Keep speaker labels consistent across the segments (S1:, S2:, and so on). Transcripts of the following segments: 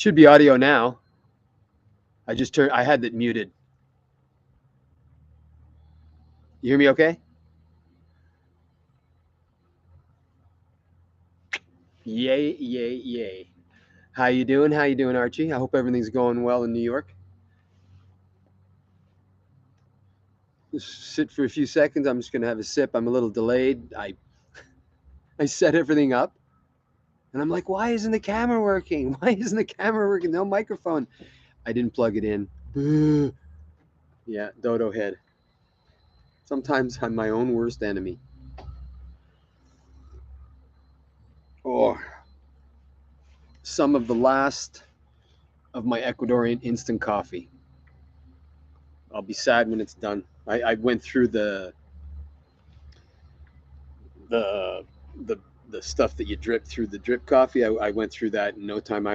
S1: Should be audio now. I had it muted. You hear me okay? Yay, yay, yay. How you doing? How you doing, Archie? I hope everything's going well in New York. Just sit for a few seconds. I'm just gonna have a sip. I'm a little delayed. I set everything up and I'm like, why isn't the camera working? Why isn't the camera working? No microphone. I didn't plug it in. Yeah, dodo head. Sometimes I'm my own worst enemy. Oh, some of the last of my Ecuadorian instant coffee. I'll be sad when it's done. I went through the the the stuff that you drip through the drip coffee. I went through that in no time.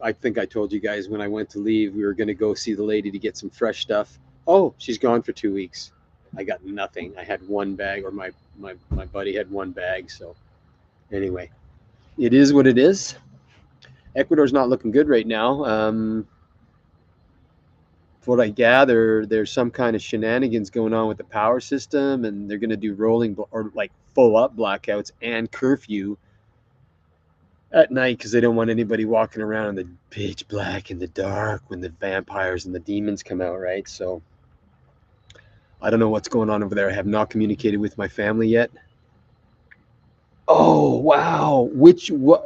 S1: I think I told you guys when I went to leave, we were going to go see the lady to get some fresh stuff. Oh, she's gone for 2 weeks. I got nothing. I had one bag, or my buddy had one bag. So anyway, it is what it is. Ecuador's not looking good right now. What I gather, there's some kind of shenanigans going on with the power system, and they're going to do rolling or like full up blackouts and curfew at night because they don't want anybody walking around in the pitch black in the dark when the vampires and the demons come out, right? So I don't know what's going on over there. I have not communicated with my family yet. Oh wow, which one?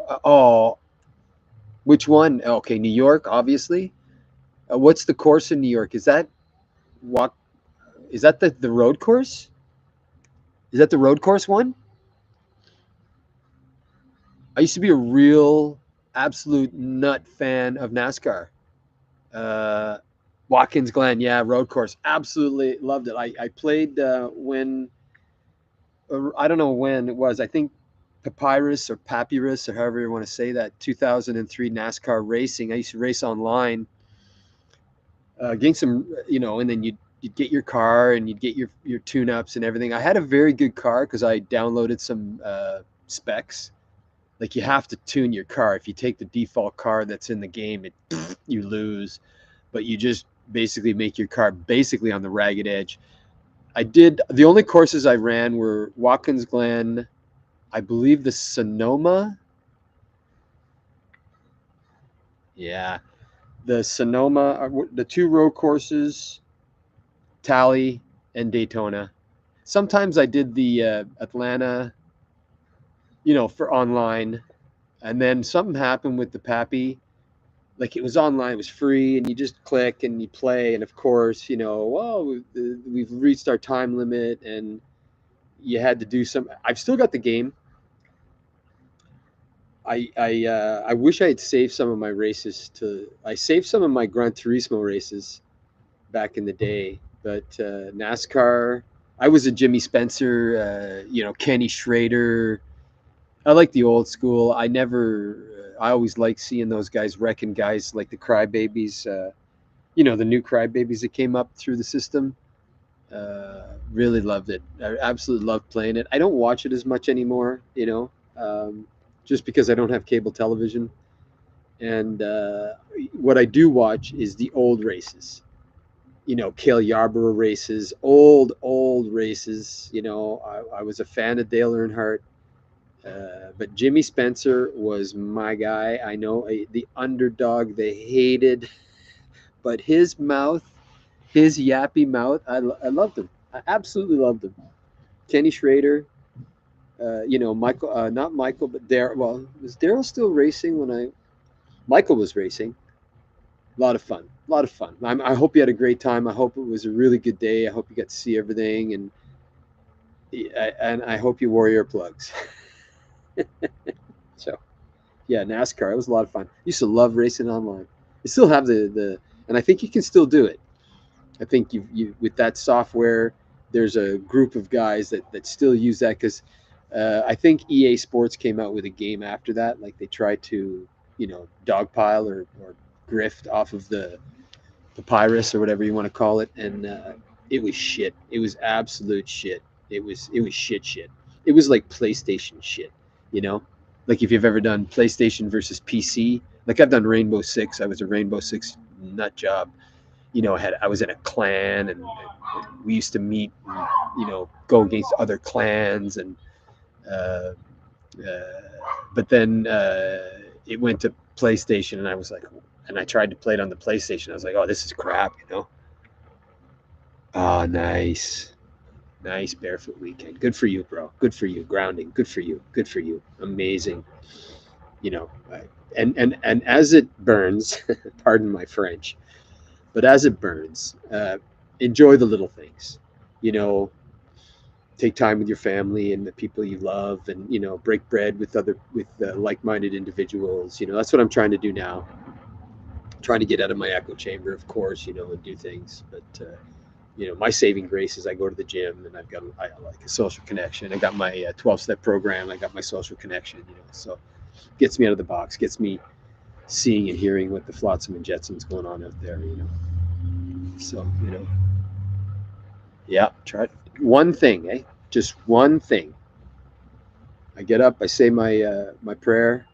S1: Okay, New York, obviously. What's the course in New York? What is that the road course? Is that the road course one? I used to be a real absolute nut fan of NASCAR. Uh, Watkins Glen, yeah, road course, absolutely loved it. I played when I don't know when it was. I think Papyrus or Papyrus or however you want to say that 2003 NASCAR racing. I used to race online getting some, and then you'd get your car and you'd get your tune ups and everything. I had a very good car because I downloaded some specs. Like you have to tune your car. If you take the default car that's in the game, you lose. But you just basically make your car basically on the ragged edge. The only courses I ran were Watkins Glen, I believe the Sonoma. Yeah, the Sonoma, the two road courses, Tally and Daytona. Sometimes I did the Atlanta, for online, and then something happened with the Pappy. Like it was online, it was free, and you just click and you play, and of course, well, we've reached our time limit, and you had to do some. I've still got the game. I wish I had saved some of my races to. I saved some of my Gran Turismo races back in the day, but NASCAR. I was a Jimmy Spencer, Kenny Schrader. I like the old school. I always like seeing those guys wrecking guys like the Crybabies. The new Crybabies that came up through the system. Really loved it. I absolutely loved playing it. I don't watch it as much anymore, just because I don't have cable television. And what I do watch is the old races. Cale Yarborough races, old races. I was a fan of Dale Earnhardt. But Jimmy Spencer was my guy. I know the underdog they hated, but his yappy mouth, I loved him. I absolutely loved him. Kenny Schrader, Michael, not Michael, but Daryl. Well, was Daryl still racing when Michael was racing? A lot of fun. A lot of fun. I hope you had a great time. I hope it was a really good day. I hope you got to see everything, and I hope you wore your plugs. So, yeah, NASCAR. It was a lot of fun. Used to love racing online. You still have and I think you can still do it. I think you with that software, there's a group of guys that still use that because I think EA Sports came out with a game after that. Like they tried to, dogpile or grift off of the Papyrus or whatever you want to call it, and it was shit. It was absolute shit. It was shit. It was like PlayStation shit, you know. Like if you've ever done PlayStation versus PC, Like I've done Rainbow Six. I was a Rainbow Six nut job. I was in a clan, and we used to meet, and, go against other clans, and uh, uh, but then it went to PlayStation, and I was like, and I tried to play it on the PlayStation. I was like, oh, this is crap. Oh, nice. Nice barefoot weekend. Good for you, bro. Good for you. Grounding. Good for you. Good for you. Amazing. You know, and as it burns, pardon my French, but as it burns, enjoy the little things. You know, take time with your family and the people you love, and break bread with like-minded individuals. That's what I'm trying to do now. Trying to get out of my echo chamber, of course, and do things, but. My saving grace is I go to the gym, and I like a social connection. I got my 12-step program. I got my social connection, so gets me out of the box, gets me seeing and hearing what the flotsam and jetsams going on out there. So, yeah, try one thing, just one thing. I get up, I say my prayer,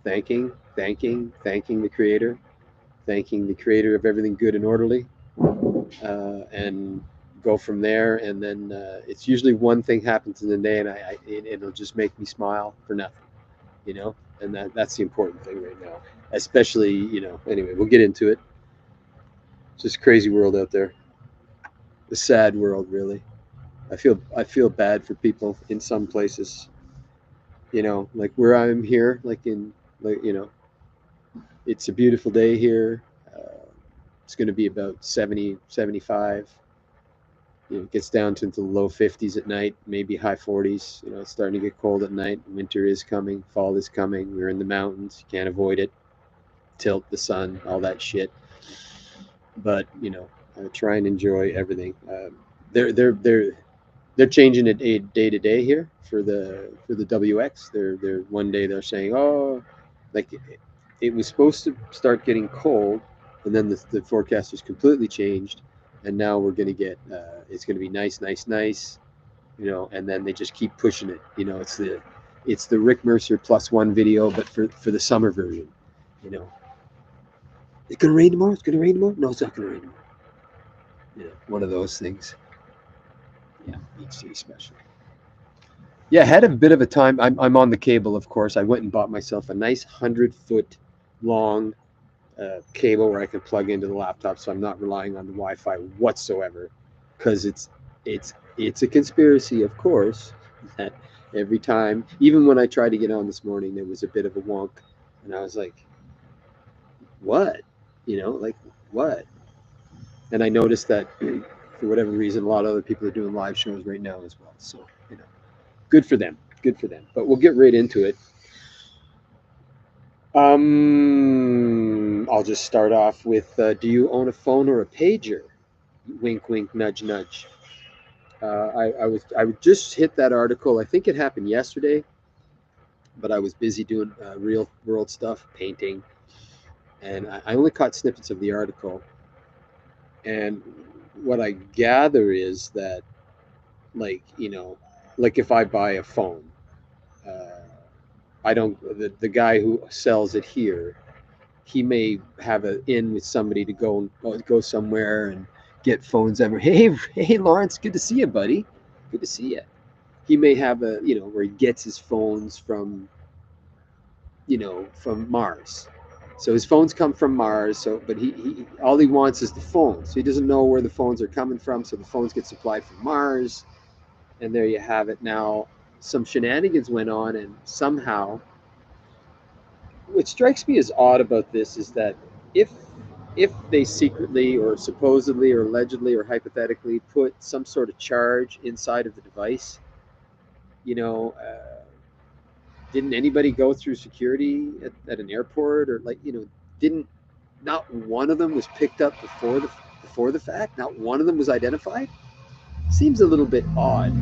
S1: thanking the creator of everything good and orderly, and go from there. And then it's usually one thing happens in the day, and it'll just make me smile for nothing, and that's the important thing right now, especially, anyway, we'll get into it. It's just a crazy world out there, a sad world, really. I feel bad for people in some places, like where I'm here, like it's a beautiful day here. It's going to be about 70, 75. It gets down to the low 50s at night, maybe high 40s. It's starting to get cold at night. Winter is coming. Fall is coming. We're in the mountains. You can't avoid it. Tilt, the sun, all that shit. But try and enjoy everything. They're changing it day to day here for the WX. They're one day they're saying, oh, like it was supposed to start getting cold, and then the forecast was completely changed, and now we're going to get it's going to be nice, nice, nice, and then they just keep pushing it. It's the Rick Mercer +1 video, but for the summer version. You know, it's going to rain tomorrow. It's going to rain tomorrow. No, it's not going to rain tomorrow. One of those things. Yeah, each day special. Yeah, I had a bit of a time. I'm on the cable, of course. I went and bought myself a nice 100-foot long cable where I can plug into the laptop, so I'm not relying on the Wi-Fi whatsoever. Because it's a conspiracy, of course, that every time, even when I tried to get on this morning, there was a bit of a wonk, and I was like, "What? Like what?" And I noticed that for whatever reason, a lot of other people are doing live shows right now as well. So good for them. Good for them. But we'll get right into it. I'll just start off with: do you own a phone or a pager? Wink, wink, nudge, nudge. I just hit that article. I think it happened yesterday, but I was busy doing real world stuff, painting, and I only caught snippets of the article. And what I gather is that, like like if I buy a phone, uh, I don't. The guy who sells it here, he may have an in with somebody to go somewhere and get phones ever. Hey, Lawrence, good to see you, buddy. Good to see you. He may have where he gets his phones from Mars. So his phones come from Mars. So, but he all he wants is the phone. So he doesn't know where the phones are coming from. So the phones get supplied from Mars, and there you have it. Now, some shenanigans went on, and somehow, what strikes me as odd about this is that if if they secretly or supposedly or allegedly or hypothetically put some sort of charge inside of the device, you know, didn't anybody go through security at an airport, or didn't not one of them was picked up before the fact? Not one of them was identified. Seems a little bit odd.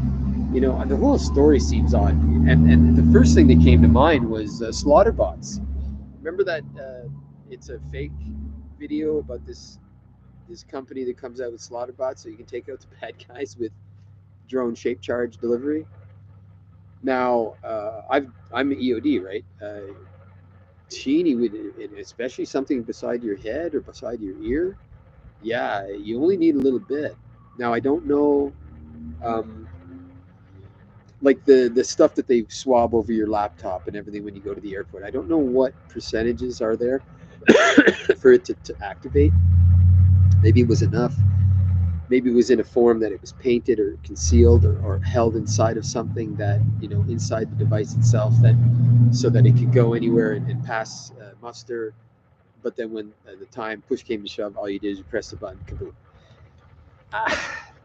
S1: The whole story seems odd. And the first thing that came to mind was Slaughterbots. Remember that it's a fake video about this company that comes out with Slaughterbots, so you can take out the bad guys with drone shape charge delivery. Now, I'm EOD, right? teeny, and especially something beside your head or beside your ear, yeah, you only need a little bit. Now, I don't know, um, like the stuff that they swab over your laptop and everything when you go to the airport. I don't know what percentages are there for it to activate. Maybe it was enough. Maybe it was in a form that it was painted or concealed or held inside of something that, inside the device itself, that so that it could go anywhere and pass muster. But then when the time push came to shove, all you did is you press the button, kaboom.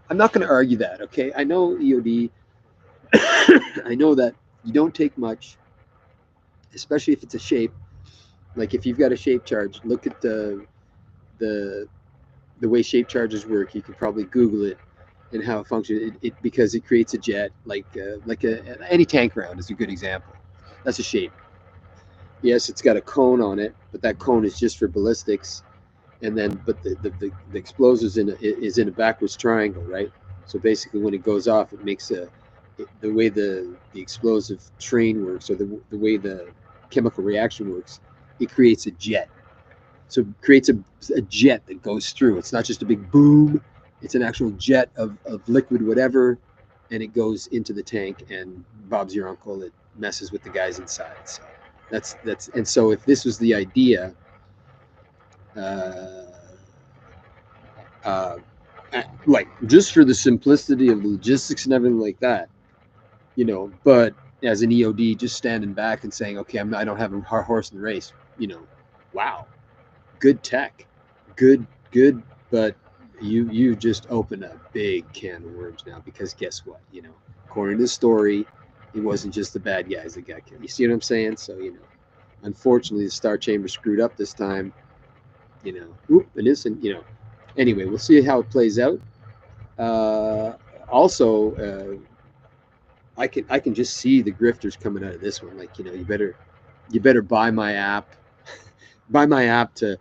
S1: I'm not going to argue that. Okay, I know EOD. I know that you don't take much, especially if it's a shape. Like if you've got a shape charge, look at the the way shape charges work. You can probably Google it and how it functions. Because it creates a jet, any tank round is a good example. That's a shape. Yes, it's got a cone on it, but that cone is just for ballistics. And then, but the explosives is in a backwards triangle, right? So basically, when it goes off, it makes the way the explosive train works, or the way the chemical reaction works, it creates a jet. So it creates a jet that goes through. It's not just a big boom. It's an actual jet of liquid whatever, and it goes into the tank. And Bob's your uncle. It messes with the guys inside. So that's and so if this was the idea, uh, uh, like just for the simplicity of the logistics and everything like that, but as an EOD, just standing back and saying, okay, I don't have a horse in the race, wow, good tech, good, but you just opened a big can of worms now, because guess what, according to the story, it wasn't just the bad guys that got killed. You see what I'm saying? So, unfortunately, the Star Chamber screwed up this time. Innocent. Anyway, we'll see how it plays out. Also, I can just see the grifters coming out of this one. Like, you better buy my app, buy my app to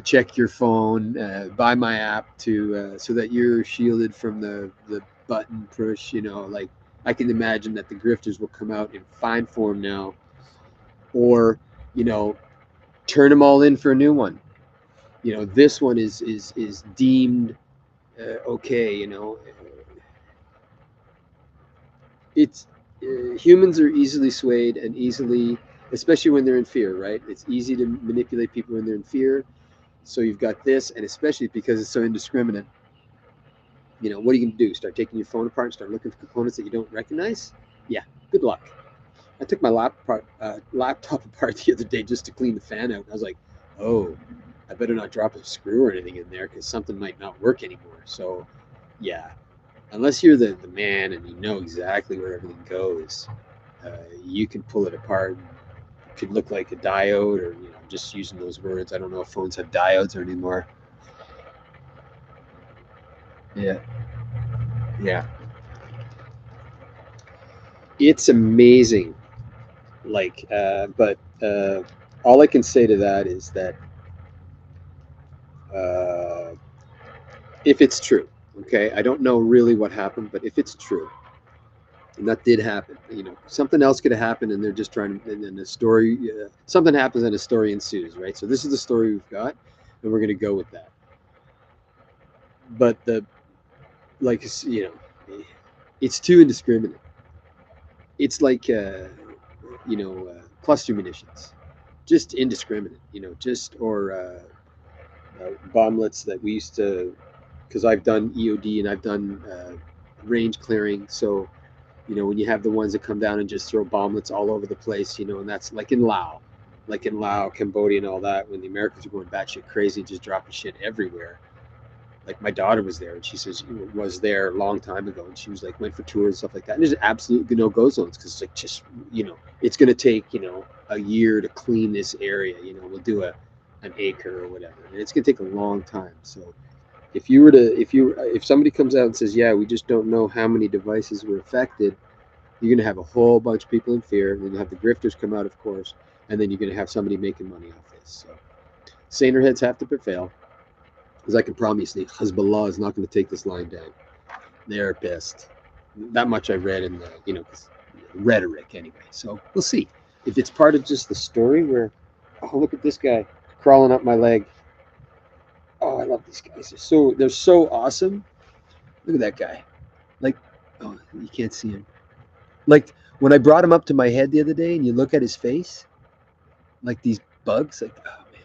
S1: check your phone, buy my app to so that you're shielded from the button push. Like, I can imagine that the grifters will come out in fine form now, or turn them all in for a new one. This one is deemed okay. It's humans are easily swayed and easily, especially when they're in fear, right? It's easy to manipulate people when they're in fear. So you've got this, and especially because it's so indiscriminate. What are you going to do? Start taking your phone apart and start looking for components that you don't recognize? Yeah, good luck. I took my laptop apart the other day just to clean the fan out. I was like, oh, I better not drop a screw or anything in there, because something might not work anymore. So, yeah, unless you're the man and you know exactly where everything goes, you can pull it apart. It could look like a diode, or just using those words. I don't know if phones have diodes or anymore. Yeah, yeah, it's amazing. But all I can say to that is that uh, if it's true, okay, I don't know really what happened, but if it's true, and that did happen, something else could have happened, and they're just trying to, and then the story, something happens and a story ensues, right? So this is the story we've got, and we're going to go with that. But like, it's too indiscriminate. It's like, cluster munitions, just indiscriminate, just, or bomblets that we used to, because I've done EOD and I've done range clearing. So, when you have the ones that come down and just throw bomblets all over the place, and that's like in Laos, Cambodia, and all that, when the Americans are going batshit crazy, just dropping shit everywhere. Like, my daughter was there, and she says was there a long time ago, and she was like, went for tours and stuff like that. And there's absolute no-go zones, because it's like, just, it's going to take a year to clean this area. We'll do an acre or whatever, and it's going to take a long time. So if somebody comes out and says, yeah, we just don't know how many devices were affected, you're going to have a whole bunch of people in fear. And then you have the grifters come out, of course, and then you're going to have somebody making money off this. So saner heads have to prevail, because I can promise you, Hezbollah is not going to take this line down. They're pissed. That much I read in the rhetoric anyway. So we'll see if it's part of just the story where Oh, look at this guy crawling up my leg. Oh, I love these guys. They're so awesome. Look at that guy. Like, oh, you can't see him. Like when I brought him up to my head the other day, and you look at his face, like these bugs. Like, oh man,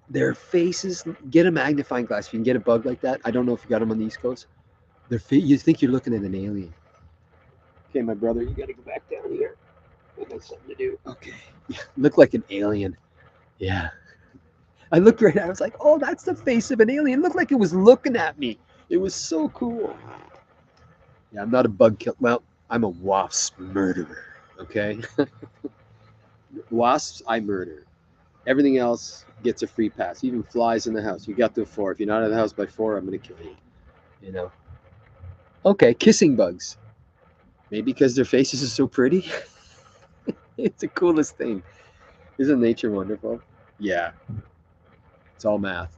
S1: their faces. Get a magnifying glass if you can get a bug like that. I don't know if you got them on the East Coast. You think you're looking at an alien. Okay, my brother, you got to go back down here. I got something to do. Okay, look like an alien. Yeah. I looked right at it. I was like, oh, that's the face of an alien. It looked like it was looking at me. It was so cool. Yeah, I'm not a bug killer. Well, I'm a wasp murderer. Okay? Wasps, I murder. Everything else gets a free pass. Even flies in the house. You got to 4. If you're not in the house by 4, I'm going to kill you. You know? Okay, kissing bugs. Maybe because their faces are so pretty. It's the coolest thing. Isn't nature wonderful? Yeah. It's all math.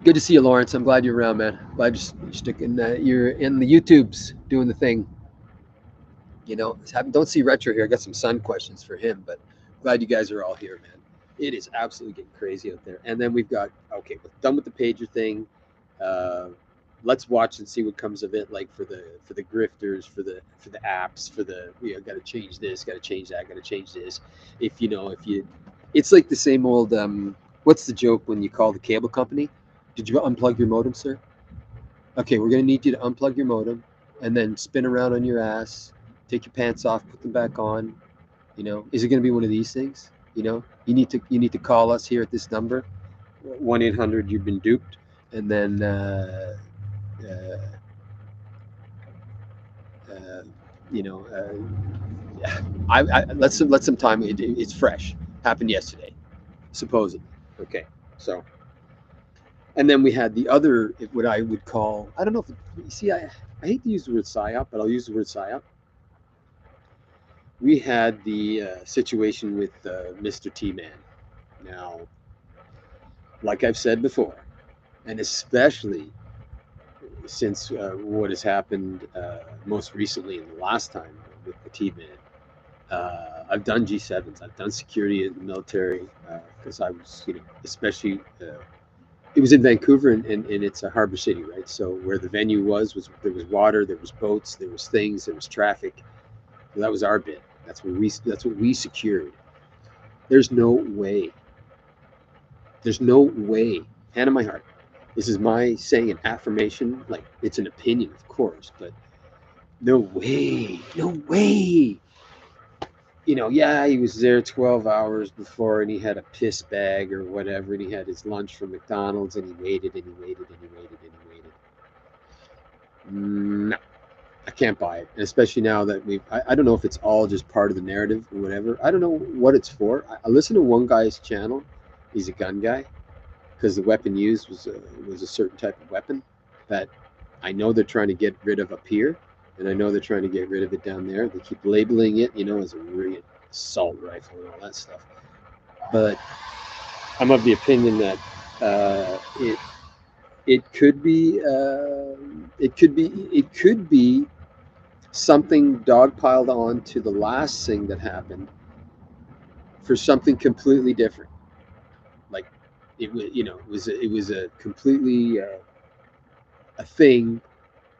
S1: Good to see you, Lawrence. I'm glad you're around, man. Glad you're sticking. You're in the YouTubes doing the thing. You know, don't see Retro here. I got some Sun questions for him, but glad you guys are all here, man. It is absolutely getting crazy out there. And then we've got we're done with the pager thing. Uh, let's watch and see what comes of it. Like for the grifters, for the apps, for the got to change this, got to change that, got to change this. If it's like the same old. What's the joke when you call the cable company? Did you unplug your modem, sir? Okay, we're gonna need you to unplug your modem and then spin around on your ass, take your pants off, put them back on. Is it gonna be one of these things? You need to call us here at this number, 1-800 you've been duped, and then uh, uh, you know, I let some time. It's fresh. Happened yesterday, supposedly. Okay, so and then we had the other, what I would call, I don't know if, see, I hate to use the word psyop, but I'll use the word psyop. We had the situation with Mr. T-Man. Now, like I've said before, and especially since what has happened most recently in the last time with the T-Man, I've done G7s, I've done security in the military because I was, especially it was in Vancouver, and it's a harbor city, right? So where the venue was there was water, there was boats, there was things, there was traffic. So that was our bit. That's what we secured. There's no way. There's no way. Hand on my heart. This is my saying an affirmation. Like it's an opinion, of course, but no way. No way. Yeah, he was there 12 hours before and he had a piss bag or whatever, and he had his lunch from McDonald's and he waited and he waited and he waited and he waited. No, I can't buy it. And especially now that I don't know if it's all just part of the narrative or whatever. I don't know what it's for. I listened to one guy's channel. He's a gun guy because the weapon used was a certain type of weapon that I know they're trying to get rid of up here, and I know they're trying to get rid of it down there. They keep labeling it, as a real assault rifle and all that stuff. But I'm of the opinion that it could be something dogpiled on to the last thing that happened for something completely different. Like it was a completely a thing,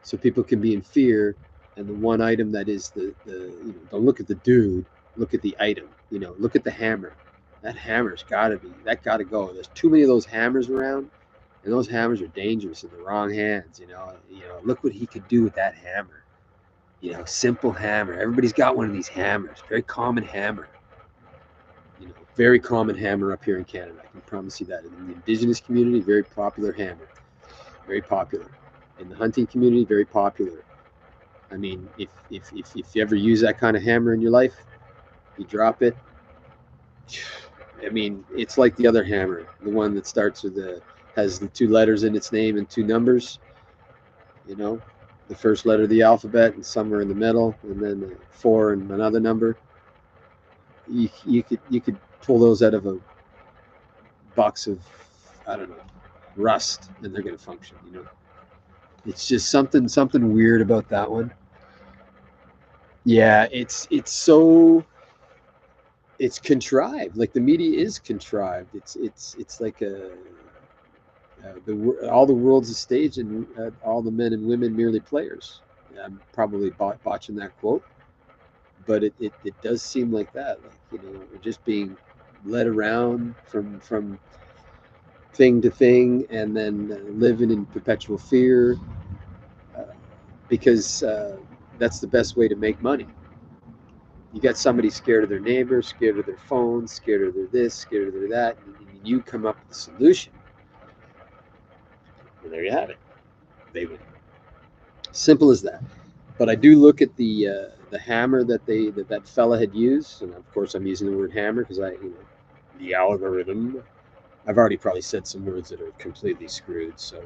S1: so people can be in fear. And the one item that is don't look at the dude, look at the item. Look at the hammer. That hammer's got to go. There's too many of those hammers around, and those hammers are dangerous in the wrong hands. Look what he could do with that hammer. Simple hammer. Everybody's got one of these hammers. Very common hammer. Very common hammer up here in Canada. I can promise you that. In the Indigenous community, very popular hammer. Very popular. In the hunting community, very popular. I mean, if you ever use that kind of hammer in your life, you drop it. I mean, it's like the other hammer, the one that has the 2 letters in its name and 2 numbers. The first letter of the alphabet and somewhere in the middle, and then the 4 and another number. You could pull those out of a box of, I don't know, rust, and they're going to function. It's just something weird about that one. Yeah, it's contrived. Like the media is contrived. It's like all the world's a stage, and all the men and women merely players. I'm probably botching that quote, but it does seem like that. Like, we're just being led around from thing to thing, and then living in perpetual fear, uh, because that's the best way to make money. You got somebody scared of their neighbor, scared of their phone, scared of their this, scared of their that, and you come up with a solution, and there you have it. They win. Simple as that. But I do look at the hammer that fella had used, and of course I'm using the word hammer because the algorithm. I've already probably said some words that are completely screwed. So,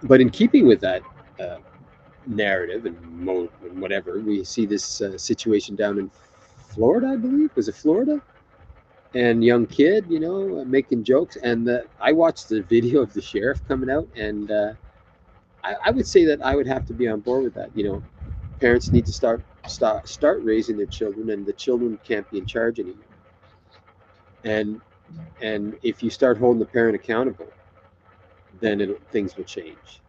S1: but in keeping with that uh, narrative and whatever, we see this situation down in Florida, I believe. Was it Florida? And young kid, making jokes. And I watched the video of the sheriff coming out, and I would say that I would have to be on board with that. Parents need to start raising their children, and the children can't be in charge anymore. And if you start holding the parent accountable, then things will change.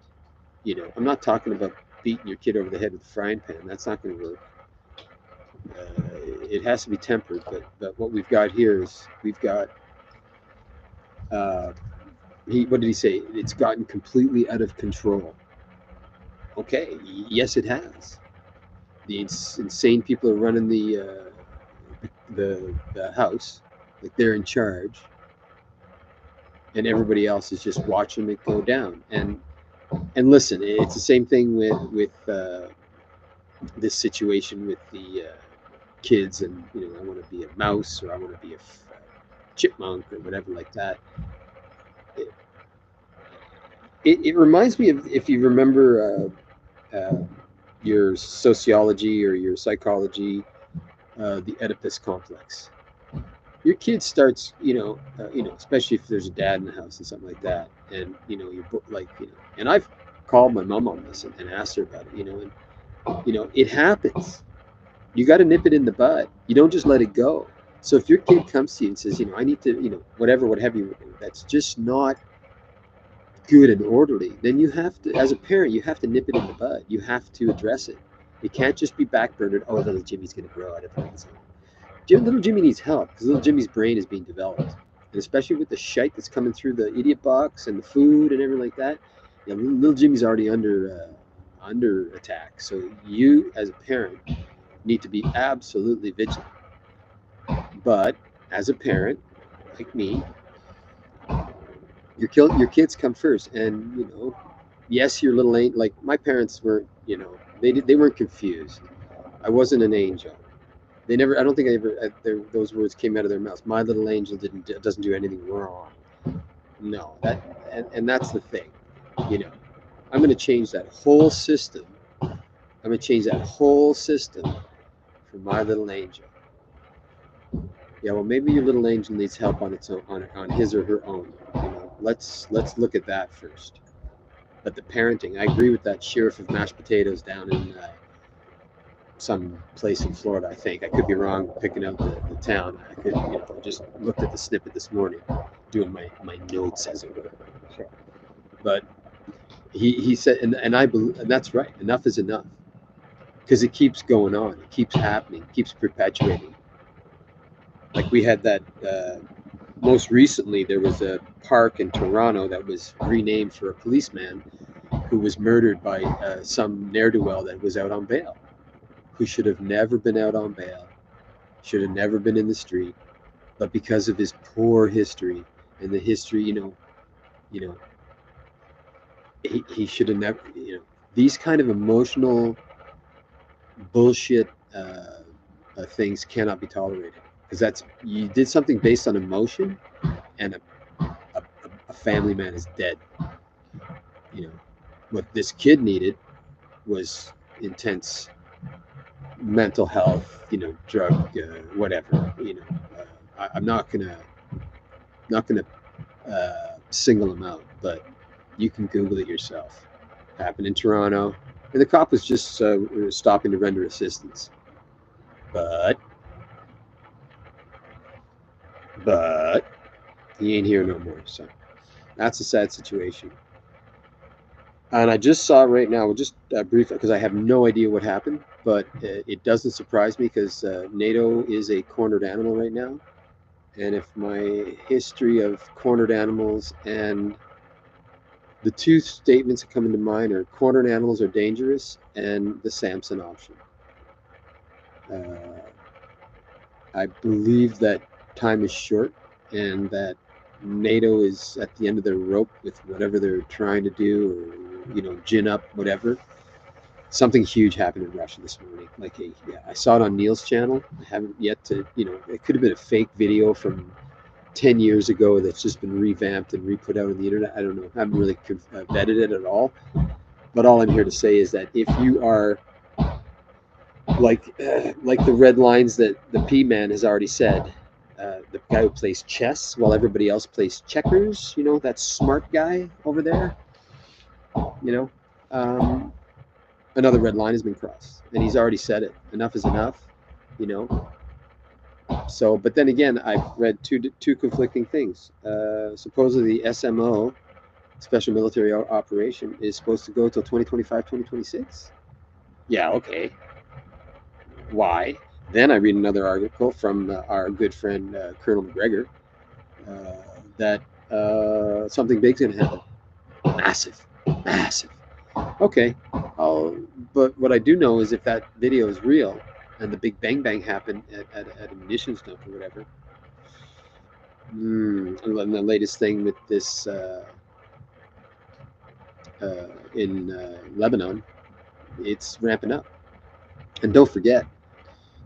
S1: I'm not talking about beating your kid over the head with a frying pan. That's not going to work. It has to be tempered. But what we've got here is we've got uh, what did he say? It's gotten completely out of control. Okay, yes, it has. The insane people are running the house, like they're in charge, and everybody else is just watching it go down. And listen, it's the same thing with this situation with the kids, and I want to be a mouse, or I want to be a chipmunk, or whatever like that. It reminds me of, if you remember your sociology or your psychology, the Oedipus complex. Your kid starts, especially if there's a dad in the house and something like that, and you're like, and I've called my mom on this and asked her about it, and it happens. You got to nip it in the bud. You don't just let it go. So if your kid comes to you and says, I need to, whatever, what have you, that's just not good and orderly, then you have to, as a parent, you have to nip it in the bud. You have to address it. It can't just be backburnered. Oh, little Jimmy's going to grow out of it. Little Jimmy needs help because little Jimmy's brain is being developed, and especially with the shite that's coming through the idiot box and the food and everything like that. Little Jimmy's already under attack. So you, as a parent, need to be absolutely vigilant. But as a parent, like me, your kids come first, and yes, your little ain't like my parents weren't. They weren't confused. I wasn't an angel. They never. I don't think I ever. Those words came out of their mouths. My little angel doesn't do anything wrong. No, and that's the thing. You know, I'm going to change that whole system. I'm going to change that whole system for my little angel. Yeah, well, maybe your little angel needs help on its own, on his or her own. Let's look at that first. But the parenting, I agree with that sheriff of mashed potatoes down in some place in Florida. I think I could be wrong picking out the town. I could, I just looked at the snippet this morning, doing my notes as it were. But he said, and I believe, and that's right. Enough is enough, because it keeps going on. It keeps happening. It keeps perpetuating. Like we had that. Most recently, there was a park in Toronto that was renamed for a policeman who was murdered by some ne'er do well that was out on bail, who should have never been out on bail, should have never been in the street, but because of his poor history and the history, you know, he should have never, these kind of emotional bullshit things cannot be tolerated, because that's, you did something based on emotion, and a family man is dead. You know, what this kid needed was intense mental health, drug, whatever. I'm not gonna single him out, but you can Google it yourself. Happened in Toronto. and the cop was just stopping to render assistance. But he ain't here no more. So that's a sad situation. And I just saw right now, just briefly, because I have no idea what happened, but it doesn't surprise me because NATO is a cornered animal right now. And if my history of cornered animals, and the two statements that come into mind are cornered animals are dangerous and the Samson option. Uh, I believe that time is short and that NATO is at the end of their rope with whatever they're trying to do, or gin up whatever. Something huge happened in Russia this morning. Yeah, I saw it on Neil's channel. I haven't yet to, it could have been a fake video from 10 years ago that's just been revamped and re-put out on the internet. I don't know. I haven't really vetted it at all. But all I'm here to say is that if you are like the red lines that the P-Man has already said, the guy who plays chess while everybody else plays checkers, that smart guy over there, you know, um, another red line has been crossed, and he's already said it. Enough is enough, you know. So, but then again, I've read two conflicting things. Supposedly, the SMO, Special Military Operation, is supposed to go till 2025, 2026. Yeah, okay. Why? Then I read another article from our good friend Colonel McGregor that something big's going to happen. Massive, massive. Okay, but what I do know is if that video is real and the big bang bang happened at a munitions dump or whatever, and the latest thing with this in Lebanon, it's ramping up. And don't forget,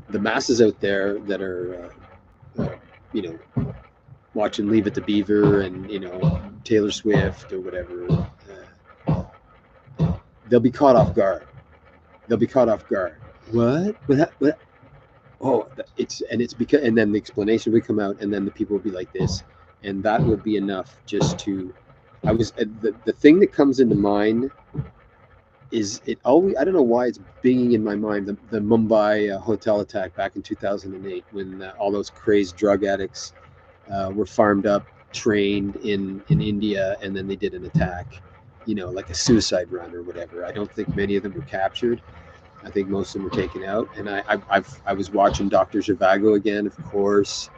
S1: the masses out there that are, you know, watching Leave It to Beaver and, Taylor Swift or whatever, they'll be caught off guard. They'll be caught off guard. What? What? Oh, it's because, and then the explanation would come out, and then the people would be like this, and that would be enough just to. The thing that comes into mind is it always, I don't know why it's binging in my mind, the Mumbai hotel attack back in 2008 when all those crazed drug addicts were farmed up, trained in India, and then they did an attack, like a suicide run or whatever. I don't think many of them were captured. I think most of them were taken out. And I was watching Dr. Zhivago again, of course,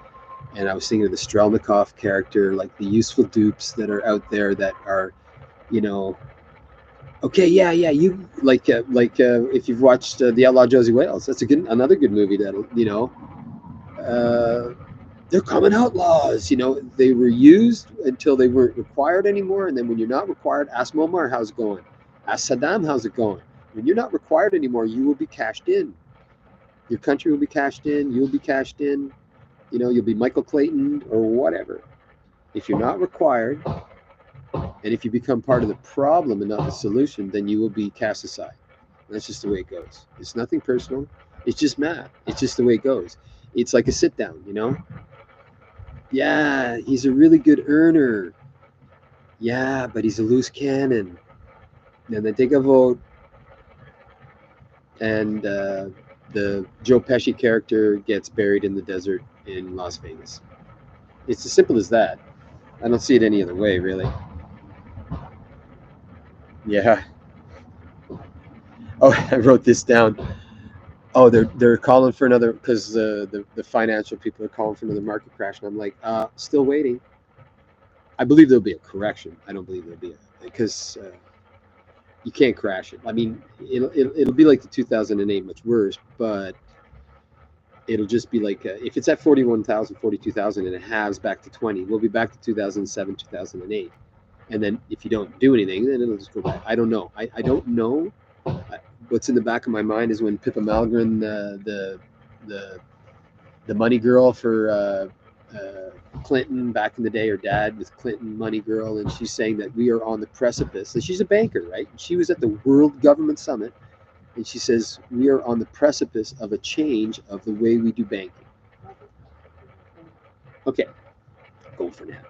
S1: and I was thinking of the Strelnikov character, like the useful dupes that are out there that are, you know, okay, yeah, you if you've watched The Outlaw Josie Wales, that's another good movie that uh, they're common outlaws. They were used until they weren't required anymore, and then when you're not required, ask Muammar how's it going, ask Saddam how's it going. When you're not required anymore, you will be cashed in. Your country will be cashed in. You'll be cashed in. You'll be Michael Clayton or whatever. If you're not required, and if you become part of the problem and not the solution, then you will be cast aside. That's just the way it goes. It's nothing personal. It's just math. It's just the way it goes. It's like a sit down, Yeah, he's a really good earner. Yeah, but he's a loose cannon. Then they take a vote, and the Joe Pesci character gets buried in the desert in Las Vegas. It's as simple as that. I don't see it any other way, really. Yeah. Oh, I wrote this down. Oh, they're calling for another, because the financial people are calling for another market crash, and I'm like, still waiting. I believe there'll be a correction. I don't believe there'll be because you can't crash it. I mean, it'll be like the 2008, much worse, but it'll just be like if it's at 41,000, 42,000, and it halves back to 20, we'll be back to 2007, 2008. And then if you don't do anything, then it'll just go back. I don't know. I don't know. What's in the back of my mind is when Pippa Malmgren, the money girl for Clinton back in the day, her dad was Clinton money girl, and she's saying that we are on the precipice. And she's a banker, right? And she was at the World Government Summit, and she says we are on the precipice of a change of the way we do banking. Okay, go for now.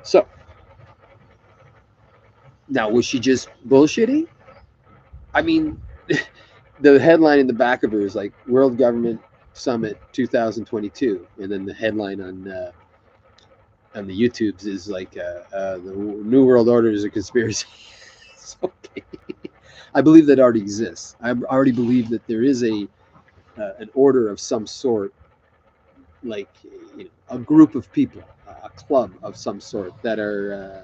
S1: So now, was she just bullshitting? I mean, the headline in the back of her is like World Government Summit 2022, and then the headline on the YouTubes is like the New World Order is a conspiracy. Okay. I believe that already exists. I already believe that there is an order of some sort, like a group of people, a club of some sort that are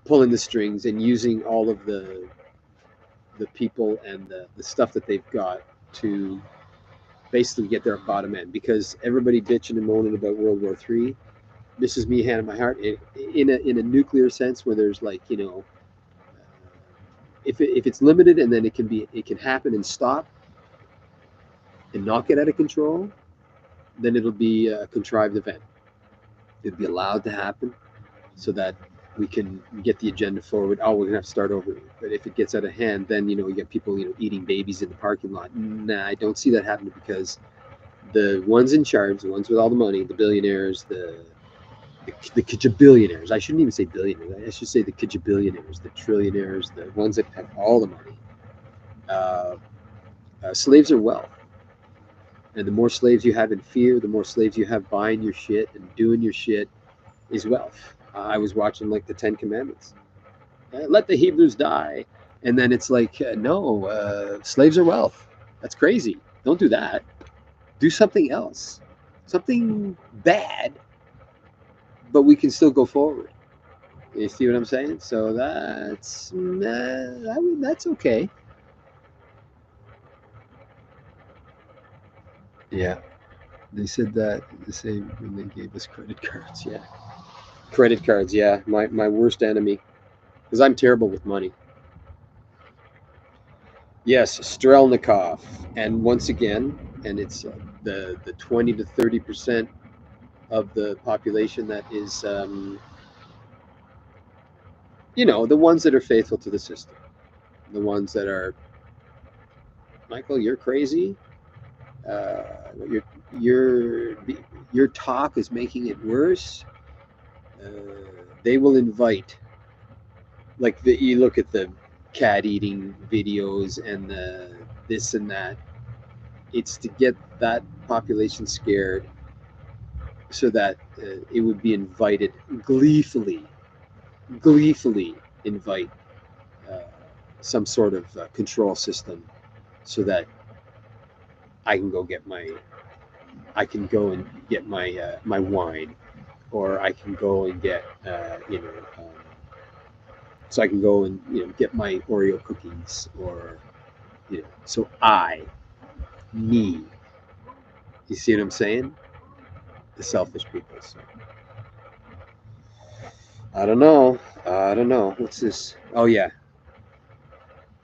S1: pulling the strings and using all of the people and the stuff that they've got to basically get their bottom end. Because everybody bitching and moaning about World War III, this is me hand in my heart. In a nuclear sense, where there's like if it's limited and then it can happen and stop and not get out of control, then it'll be a contrived event. It'll be allowed to happen so that we can get the agenda forward. Oh, we're gonna have to start over. But if it gets out of hand, then you get people eating babies in the parking lot. Nah, I don't see that happening, because the ones in charge, the ones with all the money, the billionaires, the kajabillionaires. I shouldn't even say billionaires. I should say the kajabillionaires, the trillionaires, the ones that have all the money. Slaves are wealth. And the more slaves you have in fear, the more slaves you have buying your shit and doing your shit is wealth. I was watching like the Ten Commandments. Let the Hebrews die. And then it's like, no, slaves are wealth. That's crazy. Don't do that. Do something else. Something bad, but we can still go forward. You see what I'm saying? So that's okay. Yeah. They said that the same when they gave us credit cards. Yeah. Credit cards. Yeah. My worst enemy. Because I'm terrible with money. Yes, Strelnikov. And once again, and it's the 20 to 30% of the population that is, the ones that are faithful to the system. The ones that are, Michael, you're crazy. Uh, your your your talk is making it worse. Uh, they will invite, like you look at the cat eating videos and the this and that. It's to get that population scared, so that it would be invited gleefully invite uh, some sort of control system, so that I can go get my I can go and get my wine, or I can go and get so I can go and get my Oreo cookies, or so me. You see what I'm saying? The selfish people. So I don't know. I don't know. What's this? Oh yeah.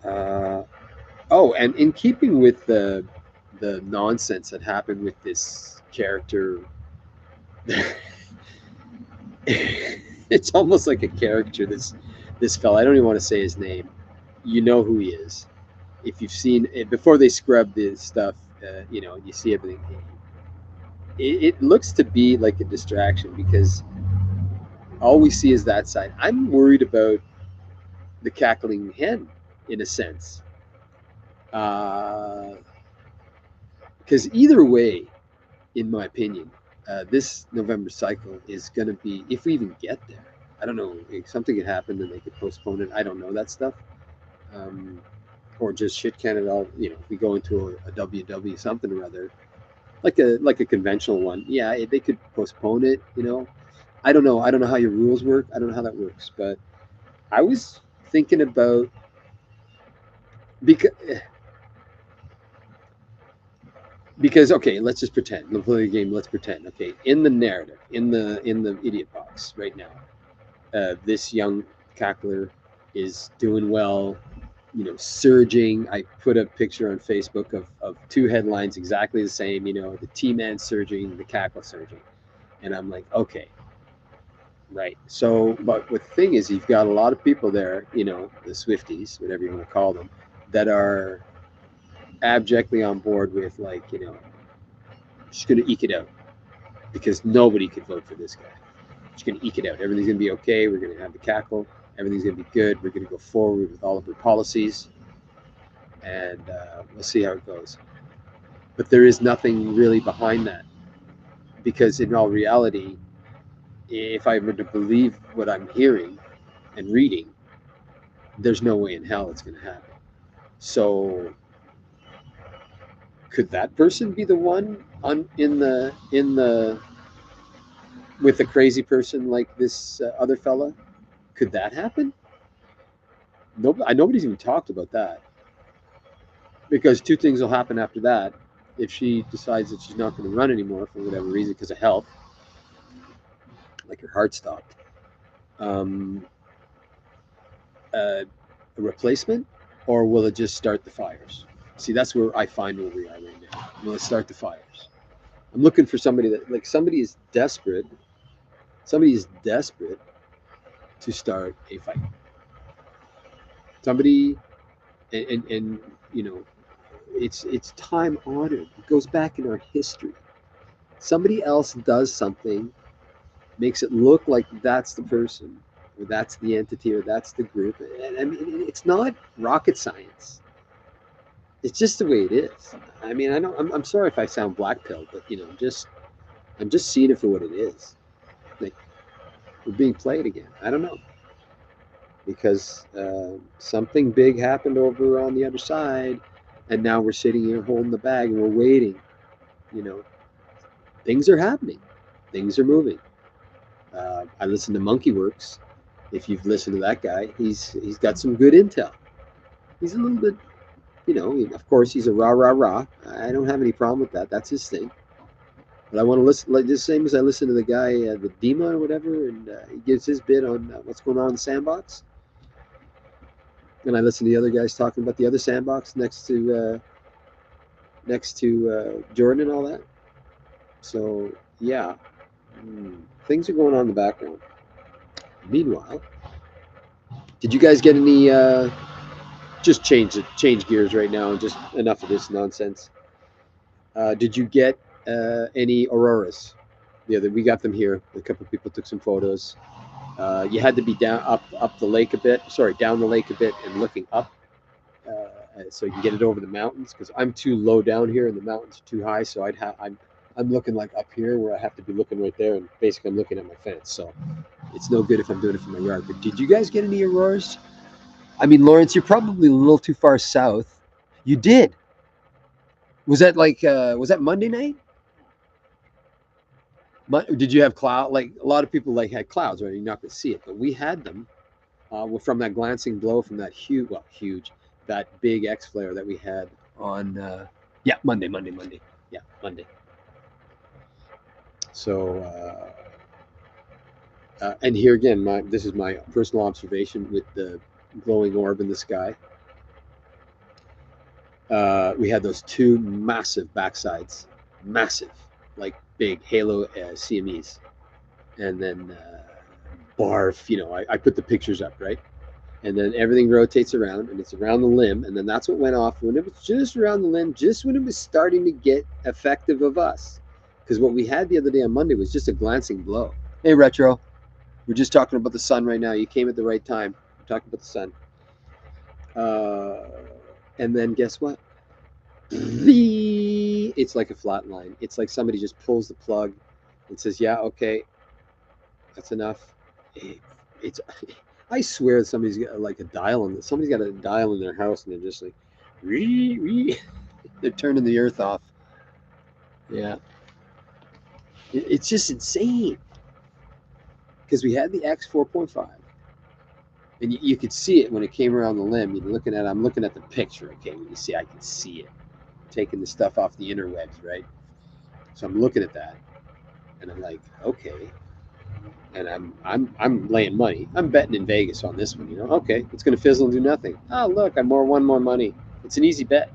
S1: Uh, oh, and in keeping with the nonsense that happened with this character, it's almost like a character. This fella. I don't even want to say his name. You know who he is. If you've seen it before, they scrub the stuff. You see everything. It looks to be like a distraction, because all we see is that side. I'm worried about the cackling hen, in a sense, because either way, in my opinion, this November cycle is going to be, if we even get there. I don't know. If something could happen and they could postpone it. I don't know that stuff. Or just shit can it all. If we go into a WW something or other, like a conventional one, yeah, they could postpone it. I don't know. I don't know how your rules work. I don't know how that works. But I was thinking about, because okay, let's just pretend. Let's play the game. Let's pretend. Okay, in the narrative, in the idiot box right now, this young cackler is doing well. Surging. I put a picture on Facebook of two headlines exactly the same. The T-Man surging, the cackle surging, and I'm like, okay, right. So, but the thing is, you've got a lot of people there. The Swifties, whatever you want to call them, that are abjectly on board with, like, just going to eke it out, because nobody could vote for this guy. Just going to eke it out. Everything's going to be okay. We're going to have the cackle. Everything's going to be good. We're going to go forward with all of our policies, and we'll see how it goes. But there is nothing really behind that, because in all reality, if I were to believe what I'm hearing and reading, there's no way in hell it's going to happen. So could that person be the one on in the with a crazy person like this other fella? Could that happen? Nobody's even talked about that, because two things will happen after that. If she decides that she's not going to run anymore for whatever reason, because of health, like her heart stopped, um, a replacement, or will it just start the fires? See, that's where I find where we are right now. Will it start the fires? I'm looking for somebody that, like, somebody is desperate. Somebody is desperate to start a fight. Somebody, and you know, it's time honored. It goes back in our history. Somebody else does something, makes it look like that's the person, or that's the entity, or that's the group. And I mean, it's not rocket science. It's just the way it is. I mean, I know I'm sorry if I sound black pill, but I'm just seeing it for what it is. Like, we're being played again. I don't know, because something big happened over on the other side, and now we're sitting here holding the bag and we're waiting. You know, things are happening, things are moving. I listen to Monkey Works. If you've listened to that guy, he's got some good intel. He's a little bit, of course, he's a rah rah rah. I don't have any problem with that. That's his thing. But I want to listen, like the same as I listen to the guy, the Dima or whatever, and he gives his bit on what's going on in the sandbox. And I listen to the other guys talking about the other sandbox next to Jordan and all that. So yeah, things are going on in the background. Meanwhile, did you guys get any? Just change gears right now, and just enough of this nonsense. Did you get any auroras? Yeah, we got them here. A couple of people took some photos. You had to be up the lake a bit. Sorry, down the lake a bit and looking up, so you can get it over the mountains. Because I'm too low down here, and the mountains are too high. So I'm looking like up here, where I have to be looking right there, and basically I'm looking at my fence. So it's no good if I'm doing it from my yard. But did you guys get any auroras? I mean, Lawrence, you're probably a little too far south. You did. Was that Monday night? Did you have cloud? Like, a lot of people had clouds, right? You're not going to see it, but we had them. From that glancing blow from that huge, that big X flare that we had on, Monday. Yeah, Monday. So, and here again, this is my personal observation with the glowing orb in the sky. We had those two massive backsides, massive, like big halo CMEs, and then barf. I put the pictures up, right? And then everything rotates around, and it's around the limb, and then that's what went off when it was just around the limb, just when it was starting to get effective of us. Because what we had the other day on Monday was just a glancing blow. Hey, Retro, we're just talking about the sun right now. You came at the right time. We're talking about the sun. And then guess what? It's like a flat line. It's like somebody just pulls the plug and says, "Yeah, okay, that's enough." It's I swear somebody's got like a dial on this. Somebody's got a dial in their house, and they're just like, they're turning the earth off. Yeah, it's just insane, because we had the X 4.5, and you could see it when it came around the limb. I'm looking at the picture. Okay, when you see, I can see it taking the stuff off the interwebs, right? So I'm looking at that, and I'm like, okay. And I'm laying money. I'm betting in Vegas on this one. Okay, it's going to fizzle and do nothing. Oh, look, I'm won more money. It's an easy bet.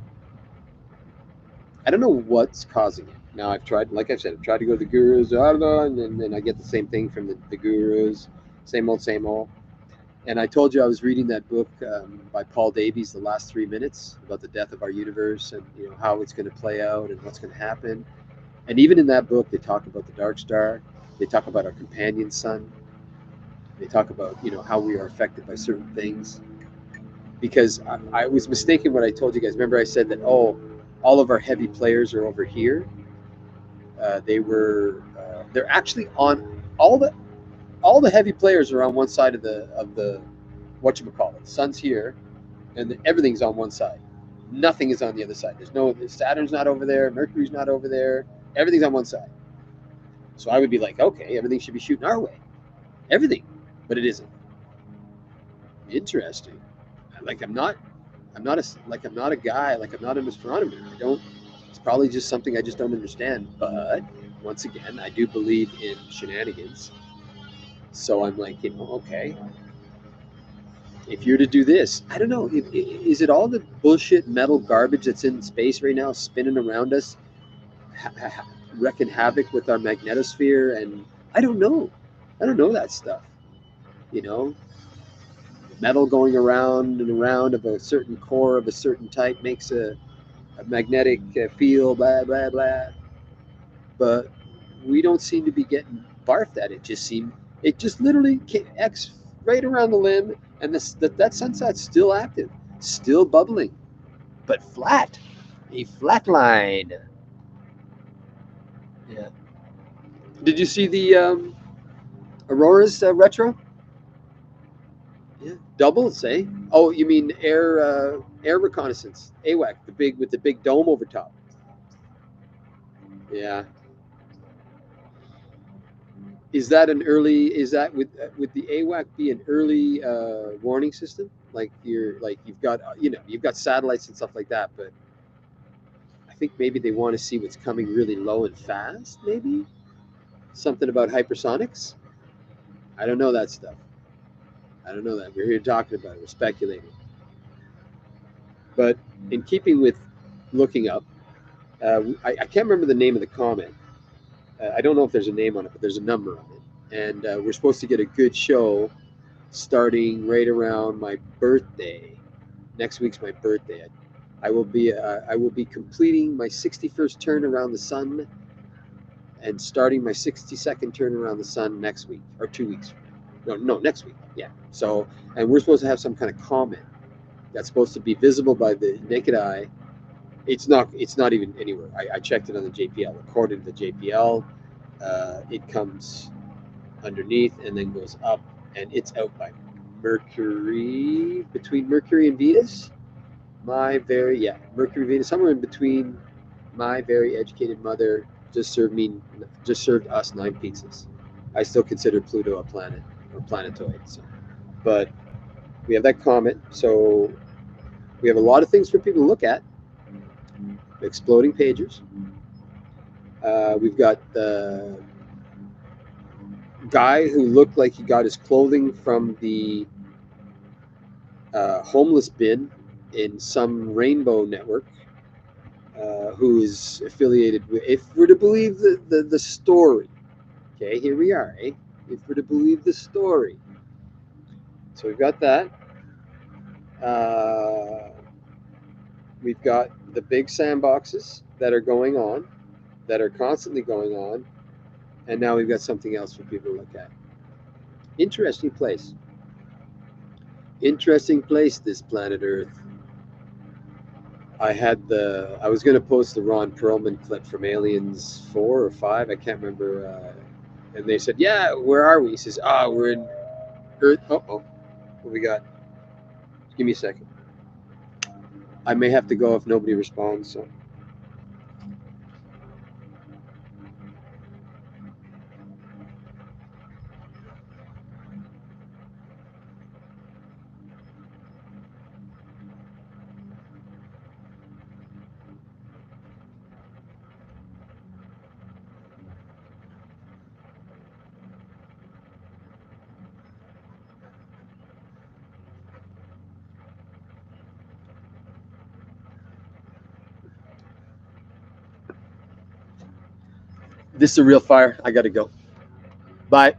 S1: I don't know what's causing it. Now like I said, I've tried to go to the gurus, and then I get the same thing from the gurus, same old, same old. And I told you I was reading that book by Paul Davies, The Last 3 Minutes, about the death of our universe, and how it's going to play out and what's going to happen. And even in that book, they talk about the Dark Star. They talk about our companion sun. They talk about, you know, how we are affected by certain things. Because I was mistaken what I told you guys. Remember I said that, oh, all of our heavy players are over here. They're actually on all the heavy players are on one side of the whatchamacallit. Sun's here, and everything's on one side. Nothing is on the other side. There's no Saturn's not over there, Mercury's not over there. Everything's on one side. So I would be like, okay, everything should be shooting our way. Everything, but it isn't. Interesting. Like I'm not a guy. Like I'm not an astronomer. I don't. It's probably just something I just don't understand. But once again, I do believe in shenanigans. So I'm like, you know, okay, if you're to do this, I don't know. Is it all the bullshit metal garbage that's in space right now, spinning around us, wrecking havoc with our magnetosphere? And I don't know. I don't know that stuff. You know, metal going around and around of a certain core of a certain type makes a magnetic field, blah blah blah. But we don't seem to be getting barfed at it. It just literally X right around the limb, and that sunset's still active, still bubbling, but flat, a flat line. Yeah. Did you see the Aurora's retro? Yeah, doubles, eh? Oh, you mean air reconnaissance, AWAC, the big with the big dome over top. Yeah. Is that an early? Is that with the AWAC be an early warning system? Like you've got you've got satellites and stuff like that, but I think maybe they want to see what's coming really low and fast. Maybe something about hypersonics. I don't know that stuff. I don't know that. We're here talking about it. We're speculating. But in keeping with looking up, I can't remember the name of the comment. I don't know if there's a name on it, but there's a number on it, and we're supposed to get a good show starting right around my birthday. Next week's my birthday. I will be completing my 61st turn around the sun and starting my 62nd turn around the sun next week or 2 weeks. No, next week. Yeah. So, and we're supposed to have some kind of comet that's supposed to be visible by the naked eye. It's not. It's not even anywhere. I checked it on the JPL. According to the JPL, it comes underneath and then goes up, and it's out by Mercury, between Mercury and Venus. Mercury, Venus, somewhere in between. My very educated mother just served us 9 pizzas. I still consider Pluto a planet or planetoid. So, but we have that comet. So we have a lot of things for people to look at. Exploding pagers. We've got the guy who looked like he got his clothing from the homeless bin in some rainbow network, who is affiliated with, if we're to believe the story. Okay, here we are, eh? If we're to believe the story. So we've got that. We've got the big sandboxes that are going on, that are constantly going on, and now we've got something else for people to look at. Interesting place. Interesting place, this planet Earth. I was going to post the Ron Perlman clip from Aliens 4 or 5, I can't remember. And they said, yeah, where are we? He says, we're in Earth. What we got? Give me a second. I may have to go if nobody responds. So. This is a real fire. I got to go. Bye.